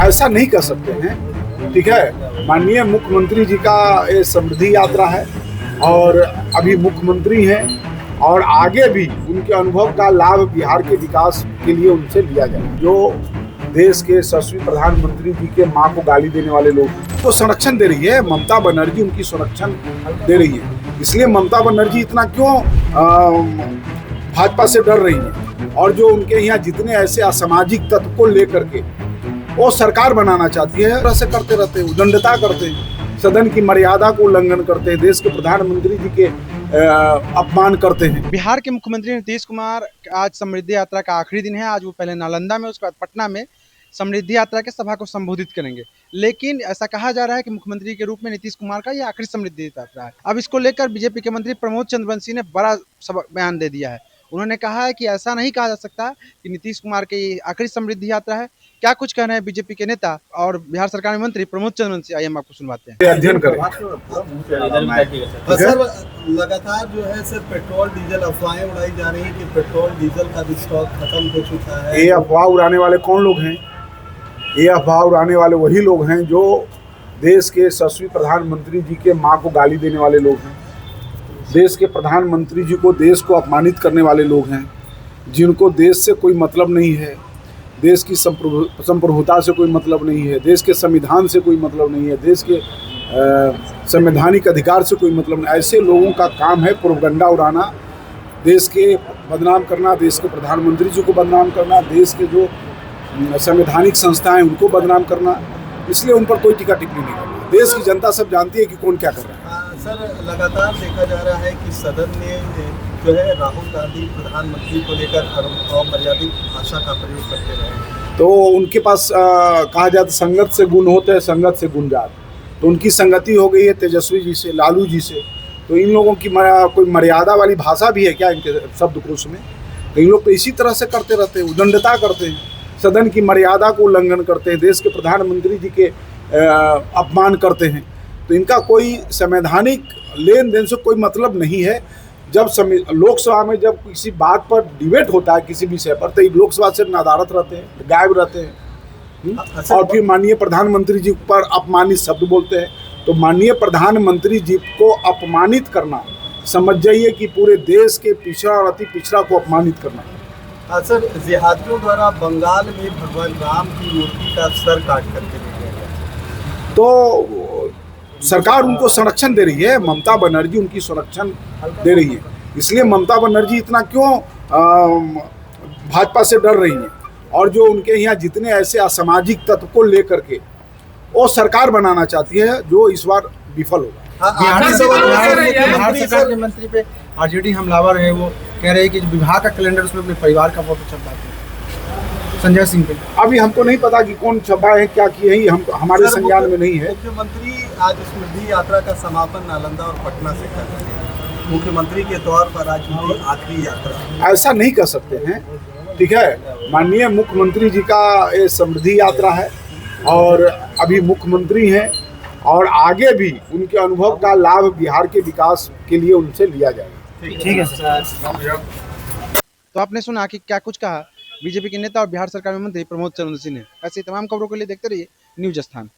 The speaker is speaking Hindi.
ऐसा नहीं कर सकते हैं। ठीक है, माननीय मुख्यमंत्री जी का ये समृद्धि यात्रा है और अभी मुख्यमंत्री हैं और आगे भी उनके अनुभव का लाभ बिहार के विकास के लिए उनसे लिया जाए। जो देश के यशस्वी प्रधानमंत्री जी के मां को गाली देने वाले लोग तो संरक्षण दे रही है, ममता बनर्जी उनकी संरक्षण दे रही है। इसलिए ममता बनर्जी इतना क्यों भाजपा से डर रही है और जो उनके यहाँ जितने ऐसे असामाजिक तत्व को लेकर के वो सरकार बनाना चाहती है, ऐसे करते रहते हैं, उदंडता करते हैं, सदन की मर्यादा को उल्लंघन करते हैं, देश के प्रधानमंत्री जी के अपमान करते हैं। बिहार के मुख्यमंत्री नीतीश कुमार आज समृद्धि यात्रा का आखिरी दिन है। आज वो पहले नालंदा में, उसके बाद पटना में समृद्धि यात्रा के सभा को संबोधित करेंगे। लेकिन ऐसा कहा जा रहा है कि मुख्यमंत्री के रूप में नीतीश कुमार का ये आखिरी समृद्धि यात्रा है। अब इसको लेकर बीजेपी के मंत्री प्रमोद चंद्रवंशी ने बड़ा बयान दे दिया है। उन्होंने कहा है कि ऐसा नहीं कहा जा सकता कि नीतीश कुमार की ये आखिरी समृद्धि यात्रा है। क्या कुछ कह रहे हैं बीजेपी के नेता और बिहार सरकार में मंत्री प्रमोद चंद्रवंशी, आइए हम आपको सुनवाते हैं। अध्ययन करें। सर, लगातार जो है सर पेट्रोल डीजल अफवाहें उड़ाई जा रही है कि पेट्रोल डीजल का भी स्टॉक खत्म हो चुका है। ये अफवाह उड़ाने वाले कौन लोग हैं? ये अफवाह उड़ाने वाले वही लोग हैं जो देश के यशस्वी प्रधानमंत्री जी के मां को गाली देने वाले लोग हैं, देश के प्रधानमंत्री जी को, देश को अपमानित करने वाले लोग हैं, जिनको देश से कोई मतलब नहीं है, देश की संप्रभुता से कोई मतलब नहीं है, देश के संविधान से कोई मतलब नहीं है, देश के संवैधानिक अधिकार से कोई मतलब नहीं। ऐसे लोगों का काम है प्रोपगंडा उड़ाना, देश के बदनाम करना, देश के प्रधानमंत्री जी को बदनाम करना, देश के जो संवैधानिक संस्थाएं उनको बदनाम करना। इसलिए उन पर कोई टीका टिप्पणी नहीं करना। देश की जनता सब जानती है कि कौन क्या कर रहा है। सर, लगातार देखा जा रहा है कि सदन में जो है राहुल गांधी प्रधानमंत्री को लेकर अमर्यादित भाषा का प्रयोग करते रहे। तो उनके पास कहा जाता संगत से गुण होते हैं, संगत से गुण जात। तो उनकी संगति हो गई है तेजस्वी जी से, लालू जी से। तो इन लोगों की कोई मर्यादा वाली भाषा भी है क्या इनके शब्दकोश में? तो इन लोग तो इसी तरह से करते रहते हैं, उदंडता करते हैं, सदन की मर्यादा को उल्लंघन करते हैं, देश के प्रधानमंत्री जी के अपमान करते हैं। तो इनका कोई संवैधानिक लेन देन से कोई मतलब नहीं है। जब लोकसभा में जब किसी बात पर डिबेट होता है किसी विषय पर, तो लोकसभा से नदारत रहते हैं, गायब रहते हैं और फिर माननीय प्रधानमंत्री जी पर अपमानित शब्द बोलते हैं। तो माननीय प्रधानमंत्री जी को अपमानित करना समझ जाइए कि पूरे देश के पिछड़ा और अति पिछड़ा को अपमानित करना। सर, जिहादियों द्वारा बंगाल में भगवान राम की मूर्ति का सर काट करके ले गया गया। तो सरकार उनको संरक्षण दे रही है, ममता बनर्जी उनकी संरक्षण दे रही है। इसलिए ममता बनर्जी इतना क्यों भाजपा से डर रही है और जो उनके यहाँ जितने ऐसे असामाजिक तत्व को लेकर के वो सरकार बनाना चाहती है, जो इस बार विफल होगा। बिहार सरकार के मंत्री पे आरजेडी हमलावर है, वो कह रहे हैं कि विभाग का कैलेंडर उसमें अपने परिवार का फोटो छपवाते हैं संजय सिंह पे। अभी हमको नहीं पता कि कौन छपा है, क्या किए हैं, हम हमारे संज्ञान में नहीं है। मुख्यमंत्री आज समृद्धि यात्रा का समापन नालंदा और पटना से कर रहे हैं। मुख्यमंत्री के तौर पर आज उनकी आखिरी यात्रा। ऐसा नहीं कर सकते हैं। ठीक है, माननीय मुख्यमंत्री जी का ये समृद्धि यात्रा है और अभी मुख्यमंत्री हैं और आगे भी उनके अनुभव का लाभ बिहार के विकास के लिए उनसे लिया जाएगा। ठीक है सर। तो आपने सुना कि क्या कुछ कहा बीजेपी के नेता और बिहार सरकार में मंत्री प्रमोद चंद्रवंशी ने। ऐसी तमाम खबरों के लिए देखते रहिए न्यूज़ स्थान।